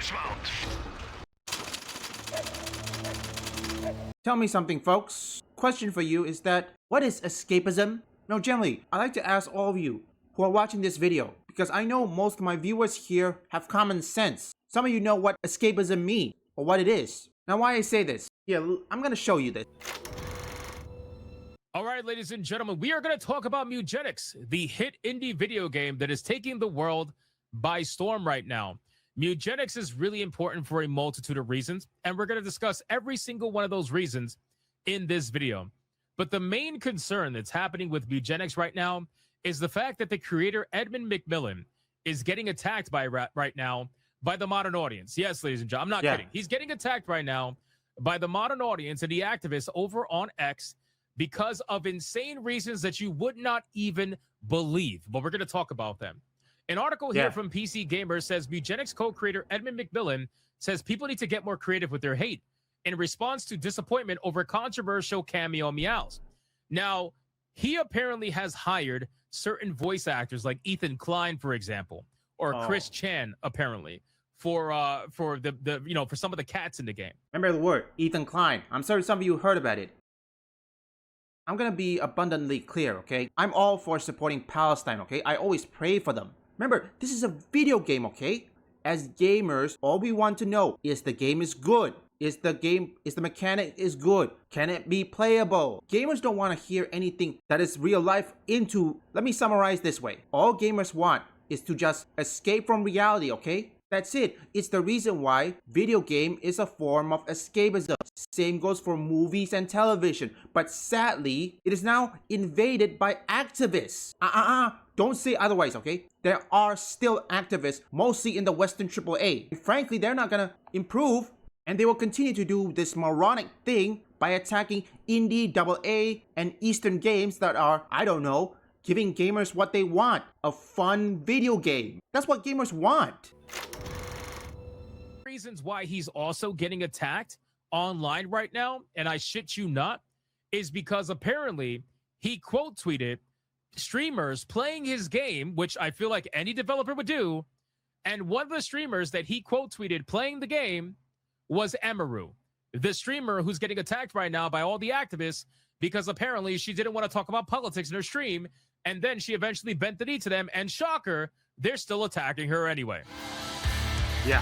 Dismount. Tell me something, folks. Question for you is that, what is escapism? Now, generally, I like to ask all of you who are watching this video, because I know most of my viewers here have common sense. Some of you know what escapism means, or what it is. Now, why I say this? Yeah, I'm gonna show you this. All right, ladies and gentlemen, we are going to talk about Mewgenics, the hit indie video game that is taking the world by storm right now. Mewgenics is really important for a multitude of reasons, and we're going to discuss every single one of those reasons in this video. But the main concern that's happening with Mewgenics right now is the fact that the creator, Edmund McMillan, is getting attacked right now by the modern audience. Yes, ladies and gentlemen, I'm not kidding. He's getting attacked right now by the modern audience and the activists over on X because of insane reasons that you would not even believe. But we're going to talk about them. An article here from PC Gamer says Mewgenics co-creator Edmund McMillan says people need to get more creative with their hate in response to disappointment over controversial cameo meows. Now, he apparently has hired certain voice actors like Ethan Klein, for example, or Chris Chan, apparently, for the for some of the cats in the game. Remember the word, Ethan Klein. I'm sorry some of you heard about it. I'm gonna be abundantly clear, okay? I'm all for supporting Palestine, okay? I always pray for them. Remember, this is a video game, okay? As gamers, all we want to know is the game is good. Is the mechanic is good? Can it be playable? Gamers don't want to hear anything that is real life into. Let me summarize this way. All gamers want is to just escape from reality, okay? That's it. It's the reason why video game is a form of escapism. Same goes for movies and television. But sadly, it is now invaded by activists. Don't say otherwise, okay? There are still activists, mostly in the Western AAA. And frankly, they're not gonna improve, and they will continue to do this moronic thing by attacking indie AA and Eastern games that are, I don't know, giving gamers what they want. A fun video game. That's what gamers want. Reasons why he's also getting attacked online right now, and I shit you not, is because apparently he quote tweeted streamers playing his game, which I feel like any developer would do, and one of the streamers that he quote tweeted playing the game was Emaru, the streamer who's getting attacked right now by all the activists because apparently she didn't want to talk about politics in her stream, and then she eventually bent the knee to them, and shocker, they're still attacking her anyway. Yeah.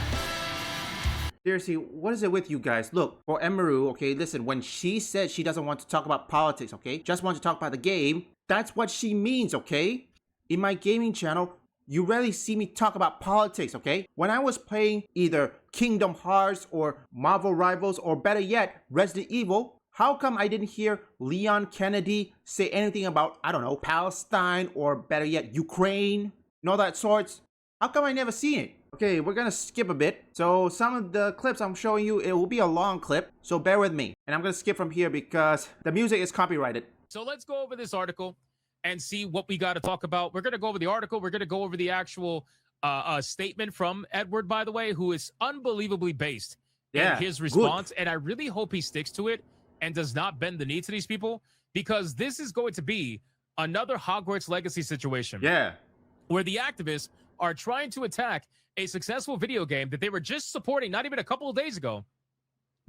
Seriously, what is it with you guys? Look, for Emaru, okay, listen, when she said she doesn't want to talk about politics, okay, just want to talk about the game, that's what she means, okay? In my gaming channel, you rarely see me talk about politics, okay? When I was playing either Kingdom Hearts or Marvel Rivals or better yet, Resident Evil, how come I didn't hear Leon Kennedy say anything about, I don't know, Palestine or better yet, Ukraine and all that sorts? How come I never seen it? Okay, we're gonna skip a bit. So some of the clips I'm showing you, it will be a long clip, so bear with me. And I'm gonna skip from here because the music is copyrighted. So let's go over this article and see what we got to talk about. We're gonna go over the article. We're gonna go over the actual statement from Edward, by the way, who is unbelievably based in his response. And I really hope he sticks to it and does not bend the knee to these people, because this is going to be another Hogwarts Legacy situation. Yeah. Where the activists are trying to attack a successful video game that they were just supporting not even a couple of days ago.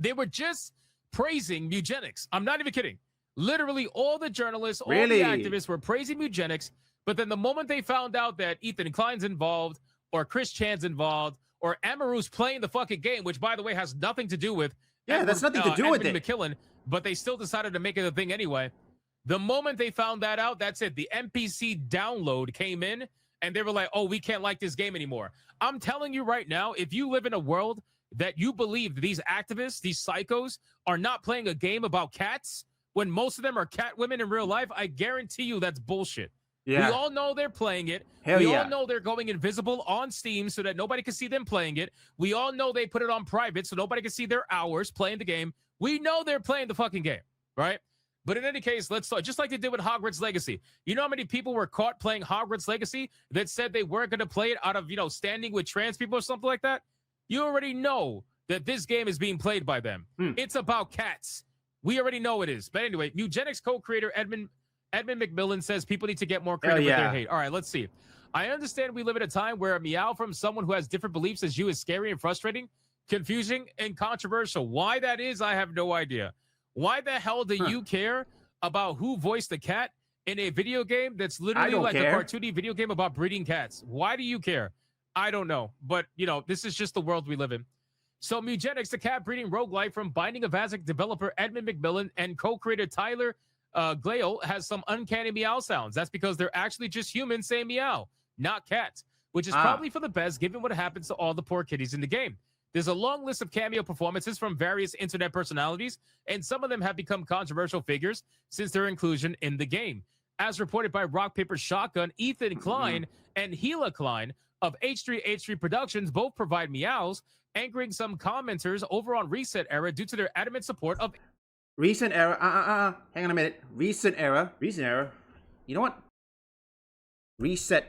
They were just praising Mewgenics. I'm not even kidding. Literally all the journalists, all the activists were praising Mewgenics, but then the moment they found out that Ethan Klein's involved or Chris Chan's involved or Emaru's playing the fucking game, which by the way has nothing to do with that's nothing to do with it. McKillen, but they still decided to make it a thing anyway. The moment they found that out, that's it. The NPC download came in and they were like, oh, we can't like this game anymore. I'm telling you right now, if you live in a world that you believe these activists, these psychos, are not playing a game about cats, when most of them are cat women in real life, I guarantee you that's bullshit. Yeah. We all know they're playing it. We all know they're going invisible on Steam so that nobody can see them playing it. We all know they put it on private so nobody can see their hours playing the game. We know they're playing the fucking game, right? But in any case, let's talk, just like they did with Hogwarts Legacy. You know how many people were caught playing Hogwarts Legacy that said they weren't going to play it out of, standing with trans people or something like that? You already know that this game is being played by them. It's about cats. We already know it is. But anyway, Mewgenics co-creator Edmund McMillan says people need to get more creative with their hate. All right, let's see. I understand we live in a time where a meow from someone who has different beliefs as you is scary and frustrating, confusing, and controversial. Why that is, I have no idea. Why the hell do you care about who voiced the cat in a video game that's literally like a cartoony video game about breeding cats? Why do you care? I don't know. But, you know, this is just the world we live in. So Mewgenics, the cat breeding roguelike from Binding of Isaac developer Edmund McMillan and co-creator Tyler Glale has some uncanny meow sounds. That's because they're actually just humans saying meow, not cats, which is probably for the best given what happens to all the poor kitties in the game. There's a long list of cameo performances from various internet personalities, and some of them have become controversial figures since their inclusion in the game. As reported by Rock Paper Shotgun, Ethan Klein and Gila Klein of H3H3 Productions both provide meows, angering some commenters over on Reset Era due to their adamant support of Recent Era. Hang on a minute. Recent Era. You know what? Reset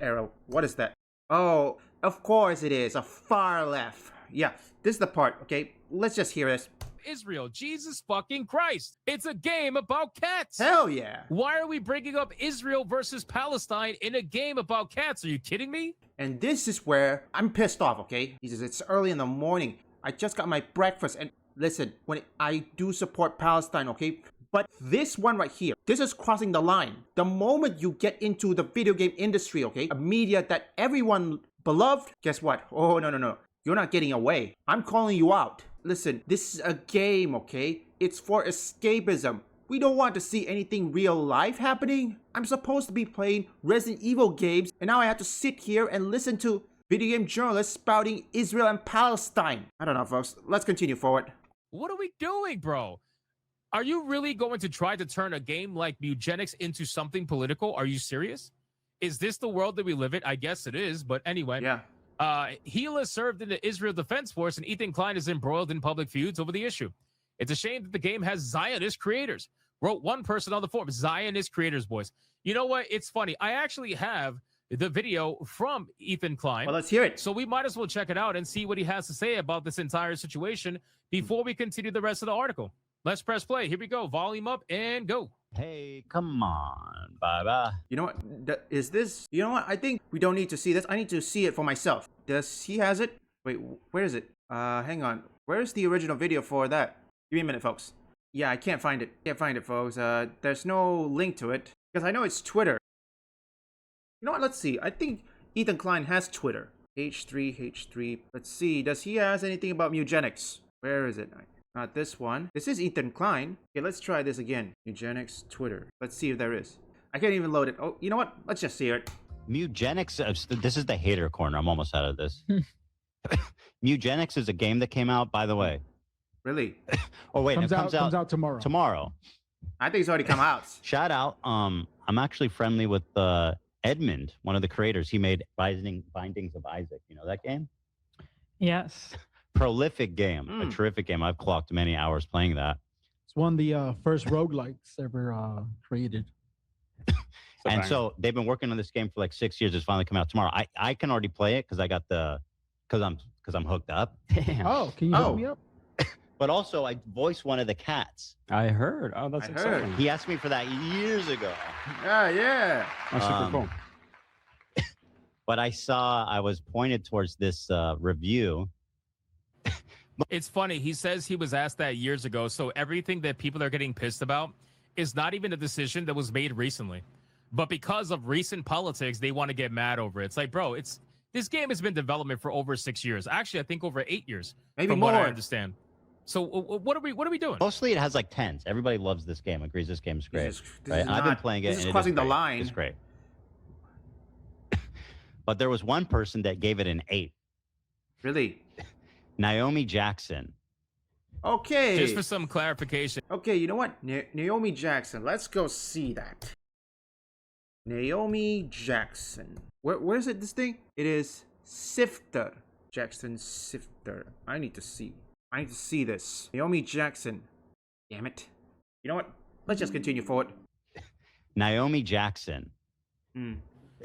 Era. What is that? Oh, of course it is. A far left. Yeah, this is the part, okay? Let's just hear this. Israel. Jesus fucking Christ. It's a game about cats. Hell yeah. Why are we bringing up Israel versus Palestine in a game about cats? Are you kidding me? And this is where I'm pissed off, okay? He says, it's early in the morning. I just got my breakfast. And listen, I do support Palestine, okay? But this one right here, this is crossing the line. The moment you get into the video game industry, okay? A media that everyone beloved, guess what? Oh, no. You're not getting away. I'm calling you out. Listen, this is a game, okay? It's for escapism. We don't want to see anything real life happening. I'm supposed to be playing Resident Evil games, and now I have to sit here and listen to video game journalists spouting Israel and Palestine. I don't know, folks. Let's continue forward. What are we doing, bro? Are you really going to try to turn a game like Mewgenics into something political? Are you serious? Is this the world that we live in? I guess it is, but anyway. Yeah. Gila served in the Israel Defense Force, and Ethan Klein is embroiled in public feuds over the issue. It's a shame that the game has Zionist creators. Wrote one person on the forum, Zionist creators, boys. You know what? It's funny. I actually have the video from Ethan Klein. Well, let's hear it. So we might as well check it out and see what he has to say about this entire situation before we continue the rest of the article. Let's press play. Here we go. Volume up and go. Hey, come on. Bye-bye. You know what? Is this... You know what? I think we don't need to see this. I need to see it for myself. Does he has it? Wait, where is it? Hang on. Where's the original video for that? Give me a minute, folks. Yeah, I can't find it. Can't find it, folks. There's no link to it. Because I know it's Twitter. You know what? Let's see. I think Ethan Klein has Twitter. H3H3. Let's see. Does he has anything about Mewgenics? Where is it? Not this one. This is Ethan Klein. Okay, let's try this again. Mewgenics Twitter. Let's see if there is. I can't even load it. Oh, you know what? Let's just see it. Mewgenics, this is the hater corner. I'm almost out of this. Mewgenics is a game that came out, by the way. Really? Oh, wait. Comes out tomorrow. Tomorrow. I think it's already come out. Shout out. I'm actually friendly with Edmund, one of the creators. He made Bindings of Isaac. You know that game? Yes. Prolific game. A terrific game. I've clocked many hours playing that. It's one of the first roguelikes ever created. And so they've been working on this game for like 6 years. It's finally come out tomorrow. I can already play it because I got because I'm hooked up. Damn. Oh, can you hook me up? But also I voiced one of the cats. I heard. Oh, that's exciting. He asked me for that years ago. Yeah. That's super cool. But I was pointed towards this review. It's funny. He says he was asked that years ago. So everything that people are getting pissed about is not even a decision that was made recently. But because of recent politics, they want to get mad over it. It's like, bro, this game has been in development for over 6 years. Actually, I think over 8 years. Maybe from more. what I understand. So what are we doing? Mostly it has like tens. Everybody loves this game, agrees this game is great. This right? is I've been playing it. This is crossing the line. It's great. But there was one person that gave it an 8. Really? Naomi Jackson. Okay. Just for some clarification. Okay, you know what? Naomi Jackson. Let's go see that. Naomi Jackson. Where is it, this thing? It is Sifter. Jackson Sifter. I need to see this. Naomi Jackson. Damn it. You know what? Let's just continue forward. Naomi Jackson.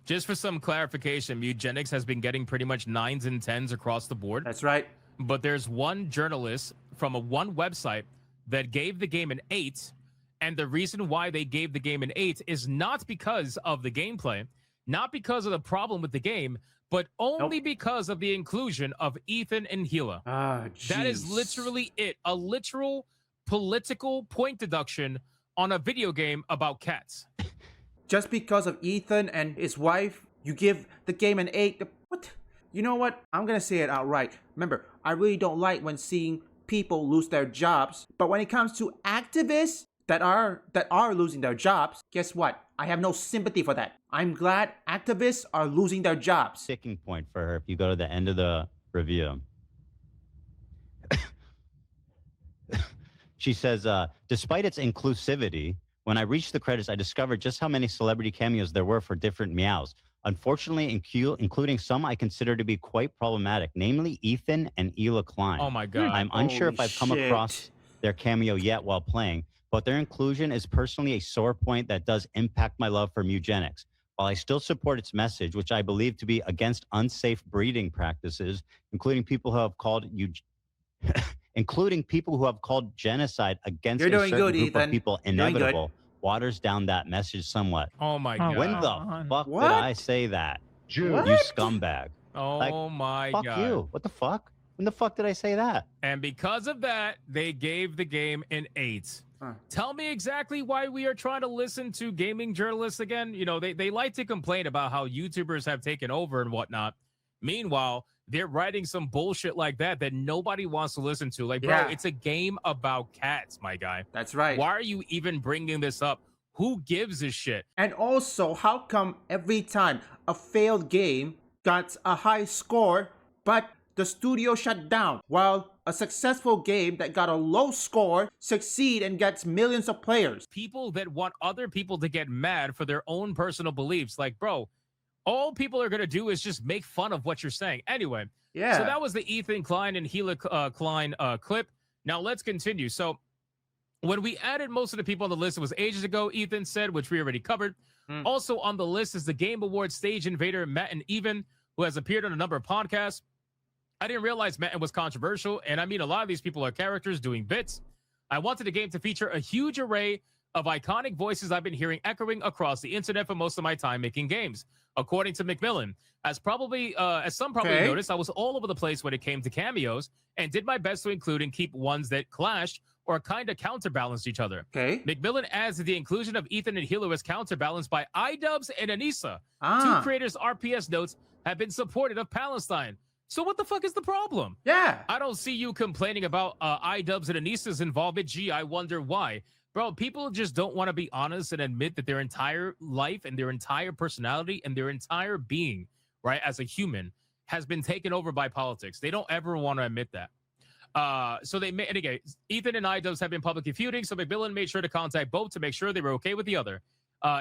Just for some clarification, Mewgenics has been getting pretty much 9s and 10s across the board. That's right. But there's one journalist from one website that gave the game an 8. And the reason why they gave the game an 8 is not because of the gameplay. not because of the problem with the game, but only because of the inclusion of Ethan and Gila. That is literally it. A literal political point deduction on a video game about cats. Just because of Ethan and his wife, you give the game an 8? What? You know what? I'm gonna say it outright. Remember, I really don't like when seeing people lose their jobs. But when it comes to activists that are losing their jobs, guess what? I have no sympathy for that. I'm glad activists are losing their jobs. Sticking point for her if you go to the end of the review. She says, despite its inclusivity, when I reached the credits, I discovered just how many celebrity cameos there were for different meows. Unfortunately, including some I consider to be quite problematic, namely Ethan and Ela Klein. Oh my God. I'm unsure if I've come across their cameo yet while playing, but their inclusion is personally a sore point that does impact my love for mewgenics. While I still support its message, which I believe to be against unsafe breeding practices, including people who have called genocide against a certain group of people inevitable, waters down that message somewhat. Oh my God. When the fuck did I say that? You scumbag. Oh my fuck God. you. What the fuck? When the fuck did I say that? And because of that, they gave the game an 8. Tell me exactly why we are trying to listen to gaming journalists again. You know, they like to complain about how YouTubers have taken over and whatnot. Meanwhile, they're writing some bullshit like that nobody wants to listen to. Like, bro, it's a game about cats, my guy. That's right. Why are you even bringing this up? Who gives a shit? And also, how come every time a failed game got a high score, but the studio shut down, while a successful game that got a low score succeed and gets millions of players? People that want other people to get mad for their own personal beliefs. Like, bro, all people are going to do is just make fun of what you're saying. Anyway, so that was the Ethan Klein and Gila Klein clip. Now let's continue. So when we added most of the people on the list, it was ages ago, Ethan said, which we already covered. Also on the list is the Game Awards stage invader, Matt and Even, who has appeared on a number of podcasts. I didn't realize Matt was controversial, and I mean, a lot of these people are characters doing bits. I wanted the game to feature a huge array of iconic voices I've been hearing echoing across the internet for most of my time making games. According to Macmillan, as some probably noticed, I was all over the place when it came to cameos and did my best to include and keep ones that clashed or kind of counterbalanced each other. Macmillan adds that the inclusion of Ethan and Hilo is counterbalanced by iDubbbz and Anissa. Two creators' RPS notes have been supportive of Palestine. So what the fuck is the problem? I don't see you complaining about iDubbbz and Anissa's involvement. Gee, I wonder why. Bro, people just don't want to be honest and admit that their entire life and their entire personality and their entire being, right, as a human, has been taken over by politics. They don't ever want to admit that. So they made, and again, Ethan and iDubbbz have been publicly feuding, so Macmillan made sure to contact both to make sure they were okay with the other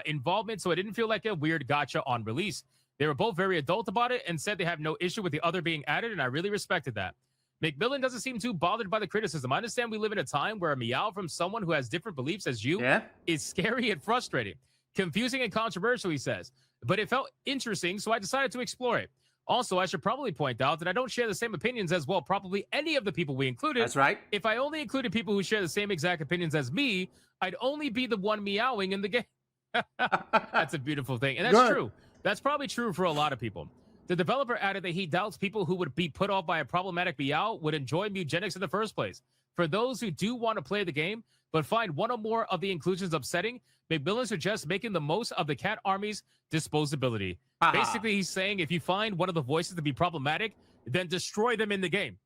involvement, so it didn't feel like a weird gotcha on release. They were both very adult about it and said they have no issue with the other being added, and I really respected that. Macmillan doesn't seem too bothered by the criticism. I understand we live in a time where a meow from someone who has different beliefs as you is scary and frustrating. Confusing and controversial, he says. But it felt interesting, so I decided to explore it. Also, I should probably point out that I don't share the same opinions as, well, probably any of the people we included. That's right. If I only included people who share the same exact opinions as me, I'd only be the one meowing in the game. That's a beautiful thing. And that's true. That's probably true for a lot of people. The developer added that he doubts people who would be put off by a problematic meow would enjoy mewgenics in the first place. For those who do want to play the game, but find one or more of the inclusions upsetting, Macmillan suggests making the most of the cat army's disposability. Basically, he's saying if you find one of the voices to be problematic, then destroy them in the game.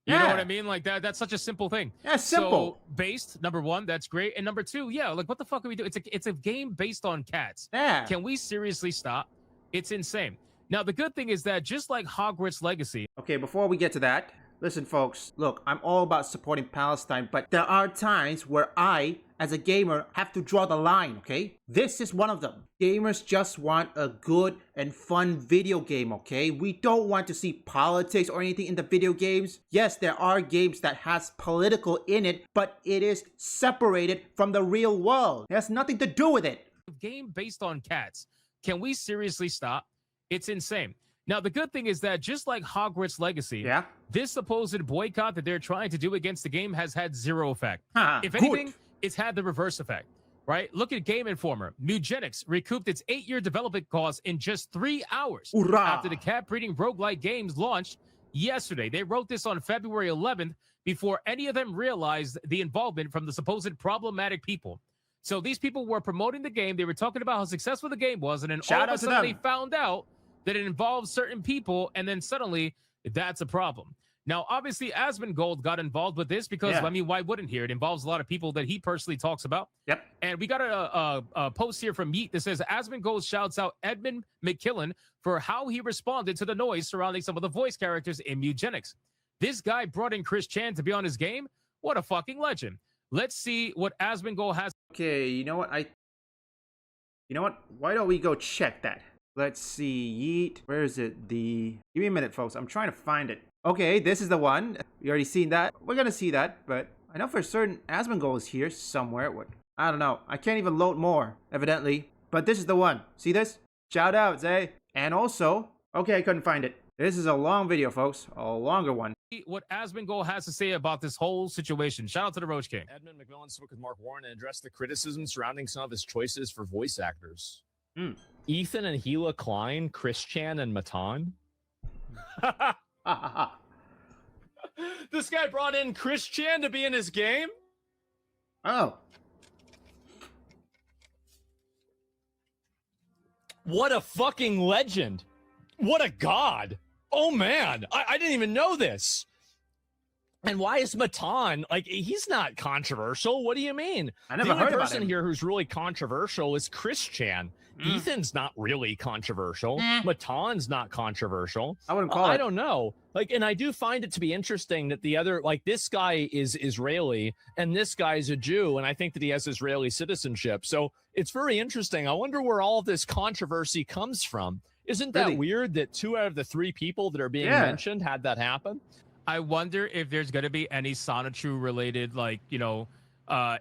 You know what I mean? Like that. That's such a simple thing. Yeah, simple. So based, number one, that's great. And number two, like what the fuck are we doing? It's a game based on cats. Can we seriously stop? It's insane. Now, the good thing is that just like Hogwarts Legacy... Okay, before we get to that, listen, folks. Look, I'm all about supporting Palestine, but there are times where I, as a gamer, have to draw the line, okay? This is one of them. Gamers just want a good and fun video game, okay? We don't want to see politics or anything in the video games. Yes, there are games that has political in it, but it is separated from the real world. It has nothing to do with it. Game based on cats. Can we seriously stop? It's insane. Now, the good thing is that just like Hogwarts Legacy, this supposed boycott that they're trying to do against the game has had zero effect. If anything, it's had the reverse effect, right? Look at Game Informer. Mewgenics recouped its 8-year development costs in just 3 hours Hoorah! after the cat-breeding roguelike games launched yesterday. They wrote this on February 11th before any of them realized the involvement from the supposed problematic people. So these people were promoting the game. They were talking about how successful the game was, and then all of a sudden they found out that it involves certain people, and then suddenly that's a problem. Now, obviously, Asmongold got involved with this because, I mean, why wouldn't he? It involves a lot of people that he personally talks about. Yep. And we got a post here from Yeet that says, Asmongold shouts out Edmund McKillen for how he responded to the noise surrounding some of the voice characters in Mewgenics. This guy brought in Chris Chan to be on his game. What a fucking legend. Let's see what Asmongold has. Okay, you know what? Why don't we go check that? Let's see. Yeet. Where is it? Give me a minute, folks. I'm trying to find it. Okay, this is the one. You already seen that. We're gonna see that, but I know for certain Asmongold is here somewhere. What? I don't know. I can't even load more, evidently. But this is the one. See this? Shout out, Zay. And also, okay, I couldn't find it. This is a long video, folks. A longer one. What Asmongold has to say about this whole situation. Shout out to the Roach King. Edmund McMillan spoke with Mark Warren and addressed the criticism surrounding some of his choices for voice actors. Ethan and Gila Klein, Chris Chan, and Matan. This guy brought in Chris Chan to be in his game? Oh. What a fucking legend. What a god. Oh, man. I didn't even know this. And why is Matan, like, he's not controversial. What do you mean? I never the heard only about person him. here who's really controversial is Chris Chan. Ethan's not really controversial. Matan's not controversial. I wouldn't call it. I don't know. Like, and I do find it to be interesting that the other, like, this guy is Israeli and this guy's a Jew, and I think that he has Israeli citizenship. So it's very interesting. I wonder where all of this controversy comes from. Isn't that weird that 2 out of the 3 people that are being mentioned had that happen? I wonder if there's going to be any Sonichu related, like, you know,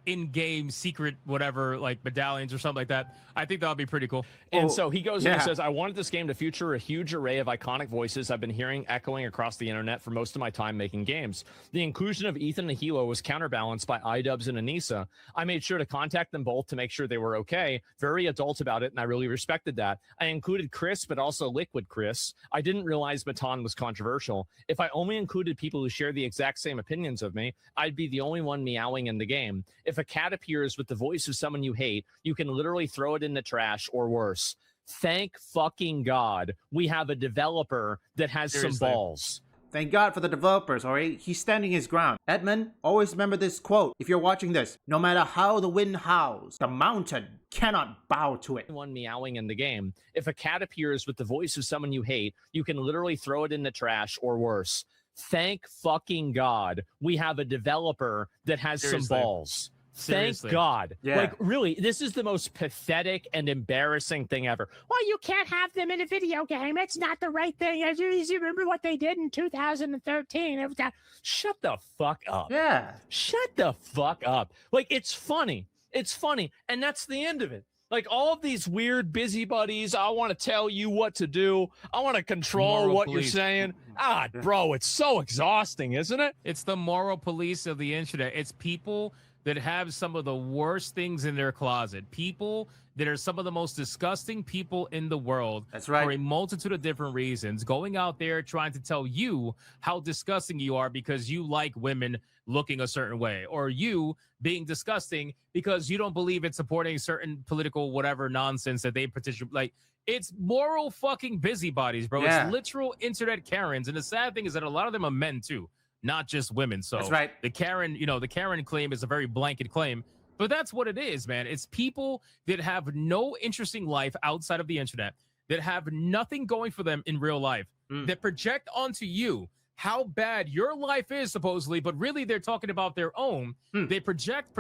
in-game secret whatever, like medallions or something like that. I think that would be pretty cool. And so he goes and he says, I wanted this game to feature a huge array of iconic voices I've been hearing echoing across the internet for most of my time making games. The inclusion of Ethan and Hilo was counterbalanced by iDubbbz and Anissa. I made sure to contact them both to make sure they were okay. Very adult about it, and I really respected that. I included Chris, but also Liquid Chris. I didn't realize Matan was controversial. If I only included people who share the exact same opinions of me, I'd be the only one meowing in the game. If a cat appears with the voice of someone you hate, you can literally throw it in the trash or worse. Thank fucking God we have a developer that has some balls. Thank God for the developers, alright? He's standing his ground. Edmund, always remember this quote if you're watching this. No matter how the wind howls, the mountain cannot bow to it. One meowing in the game. If a cat appears with the voice of someone you hate, you can literally throw it in the trash or worse. Thank fucking God we have a developer that has some balls. Seriously. Thank God. Yeah. Like, really, this is the most pathetic and embarrassing thing ever. Well, you can't have them in a video game. It's not the right thing. I just remember what they did in 2013. It was that. Shut the fuck up. Yeah. Shut the fuck up. Like, it's funny. It's funny. And that's the end of it. Like, all of these weird busybodies, I want to tell you what to do. I want to control Moral what police. you're saying. Ah, bro, it's so exhausting, isn't it? It's the moral police of the internet. It's people that have some of the worst things in their closet. People that are some of the most disgusting people in the world. That's right. For a multitude of different reasons. Going out there trying to tell you how disgusting you are because you like women looking a certain way. Or you being disgusting because you don't believe in supporting certain political whatever nonsense that they petition. Like, it's moral fucking busybodies, bro. Yeah. It's literal internet Karens. And the sad thing is that a lot of them are men too, not just women. So That's right. the Karen, you know, the Karen claim is a very blanket claim, but that's what it is, man. It's people that have no interesting life outside of the internet, that have nothing going for them in real life, that project onto you how bad your life is supposedly, but really they're talking about their own. They project,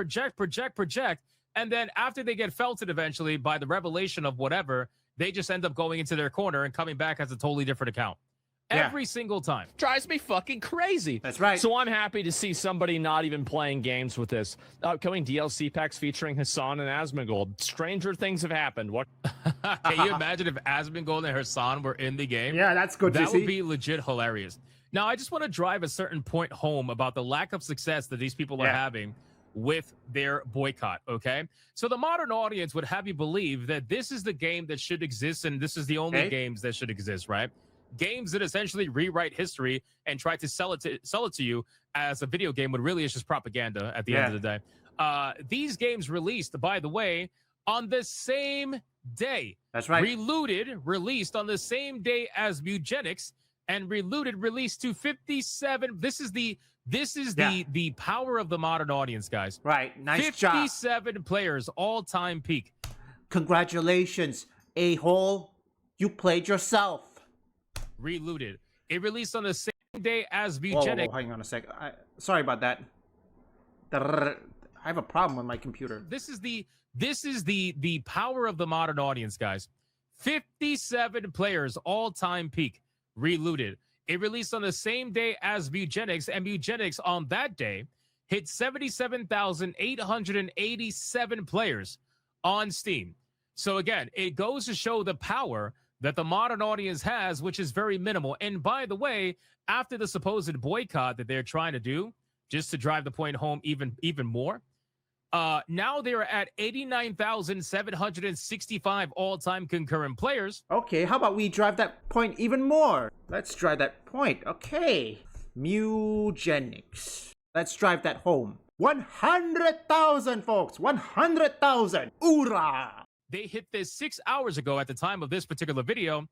and then after they get felted eventually by the revelation of whatever, they just end up going into their corner and coming back as a totally different account. Every single time. Drives me fucking crazy. That's right. So I'm happy to see somebody not even playing games with this. Upcoming DLC packs featuring Hassan and Asmongold. Stranger things have happened. What? Can you imagine if Asmongold and Hassan were in the game? Yeah, that's good to That see. would be legit hilarious. Now, I just want to drive a certain point home about the lack of success that these people are having with their boycott. Okay, so the modern audience would have you believe that this is the game that should exist, and this is the only games that should exist, right? Games that essentially rewrite history and try to sell it to you as a video game, when really it's just propaganda at the end of the day. These games released, by the way, on the same day. That's right. Reloaded released on the same day as Mewgenics, and Reloaded released to 57. This is the power of the modern audience, guys. Right. Nice job. 57 players, all-time peak. Congratulations, a-hole. You played yourself. Reloaded. It released on the same day as Whoa, Mewgenics. hang on a sec. Sorry about that. I have a problem with my computer. This is the power of the modern audience, guys. 57 players, all-time peak. Reloaded. It released on the same day as Mewgenics, and Mewgenics on that day hit 77,887 players on Steam. So again, it goes to show the power that the modern audience has, which is very minimal. And by the way, after the supposed boycott that they're trying to do, just to drive the point home even more, now they're at 89,765 all-time concurrent players. Okay, how about we drive that point even more? Let's drive that point. Okay. Mewgenics. Let's drive that home. 100,000, folks. 100,000. Hoorah! They hit this 6 hours ago at the time of this particular video,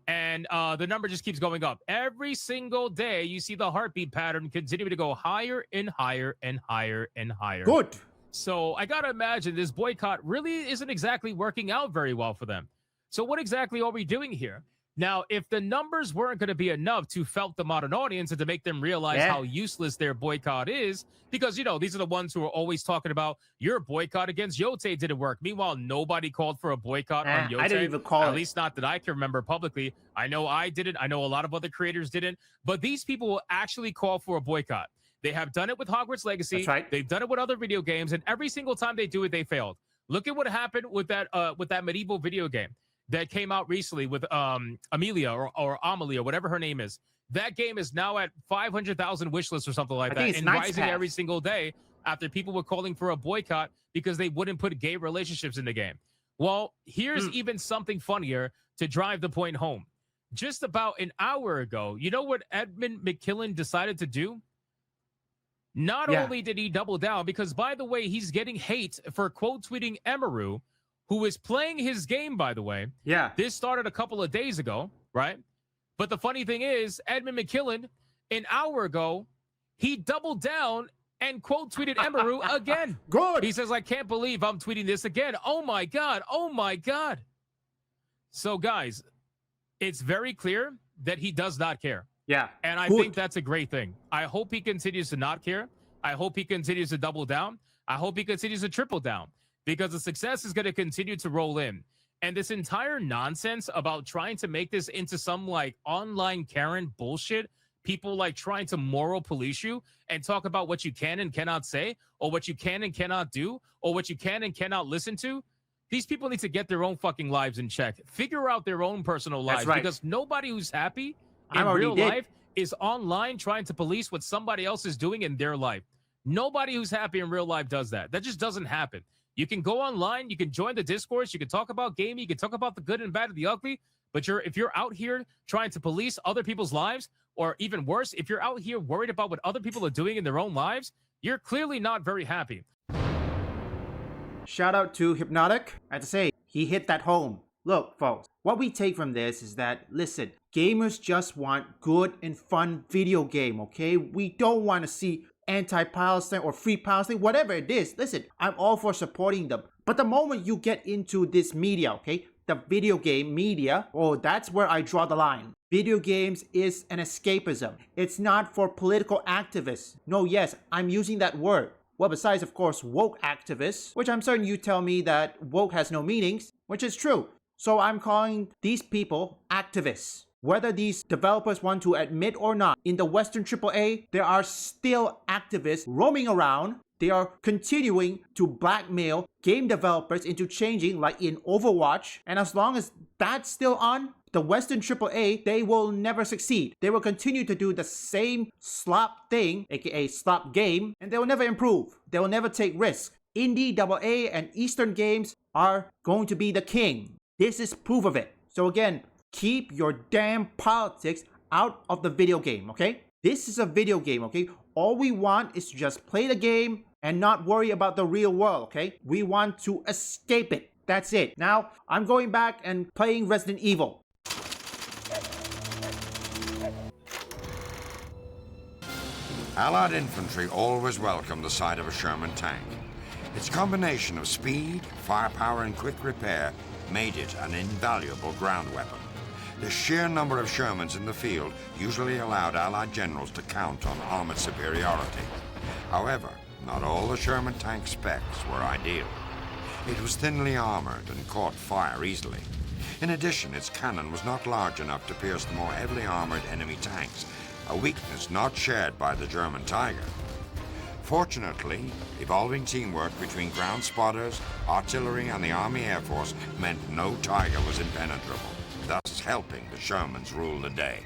and the number just keeps going up. Every single day, you see the heartbeat pattern continue to go higher and higher and higher and higher. Good. So I got to imagine this boycott really isn't exactly working out very well for them. So what exactly are we doing here? Now, if the numbers weren't going to be enough to felt the modern audience and to make them realize how useless their boycott is, because, you know, these are the ones who are always talking about your boycott against Yote didn't work. Meanwhile, nobody called for a boycott on Yote. I didn't even call it. At least not that I can remember publicly. I know I didn't. I know a lot of other creators didn't. But these people will actually call for a boycott. They have done it with Hogwarts Legacy. That's right. They've done it with other video games, and every single time they do it, they failed. Look at what happened with that medieval video game that came out recently with Amelia or Amelia, whatever her name is. That game is now at 500,000 wish lists or something like that, and rising every single day after people were calling for a boycott because they wouldn't put gay relationships in the game. Well, here's even something funnier to drive the point home. Just about an hour ago, you know what Edmund McKillen decided to do? Not only did he double down, because, by the way, he's getting hate for quote tweeting Emaru, who is playing his game, by the way. Yeah. This started a couple of days ago, right? But the funny thing is, Edmund McKillen, an hour ago, he doubled down and quote tweeted Emaru again. Good. He says, I can't believe I'm tweeting this again. Oh my God. Oh my God. So, guys, it's very clear that he does not care. Yeah. And I think that's a great thing. I hope he continues to not care. I hope he continues to double down. I hope he continues to triple down, because the success is going to continue to roll in. And this entire nonsense about trying to make this into some like online Karen bullshit, people like trying to moral police you and talk about what you can and cannot say, or what you can and cannot do, or what you can and cannot listen to. These people need to get their own fucking lives in check. Figure out their own personal lives, because nobody who's happy in real life is online trying to police what somebody else is doing in their life. Nobody who's happy in real life does that. That just doesn't happen. You can go online, you can join the discourse, you can talk about gaming, you can talk about the good and bad and the ugly, but if you're out here trying to police other people's lives, or even worse, if you're out here worried about what other people are doing in their own lives, you're clearly not very happy. Shout out to Hypnotic. I have to say, he hit that home. Look, folks, what we take from this is that, listen, gamers just want good and fun video game, okay? We don't want to see anti-Palestine or free Palestine, whatever it is. Listen, I'm all for supporting them. But the moment you get into this media, okay, the video game media, oh, that's where I draw the line. Video games is an escapism. It's not for political activists. No, yes, I'm using that word. Well, besides, of course, woke activists, which I'm certain you tell me that woke has no meanings, which is true. So I'm calling these people activists. Whether these developers want to admit or not, in the Western AAA, there are still activists roaming around. They are continuing to blackmail game developers into changing, like in Overwatch. And as long as that's still on, the Western AAA, they will never succeed. They will continue to do the same slop thing, aka slop game, and they will never improve. They will never take risks. Indie, AA, and Eastern games are going to be the king. This is proof of it. So again, keep your damn politics out of the video game, okay? This is a video game, okay? All we want is to just play the game and not worry about the real world, okay? We want to escape it. That's it. Now, I'm going back and playing Resident Evil. Allied infantry always welcomed the sight of a Sherman tank. Its combination of speed, firepower, and quick repair made it an invaluable ground weapon. The sheer number of Shermans in the field usually allowed Allied generals to count on armored superiority. However, not all the Sherman tank specs were ideal. It was thinly armored and caught fire easily. In addition, its cannon was not large enough to pierce the more heavily armored enemy tanks, a weakness not shared by the German Tiger. Fortunately, evolving teamwork between ground spotters, artillery, and the Army Air Force meant no Tiger was impenetrable, thus helping the Shermans rule the day.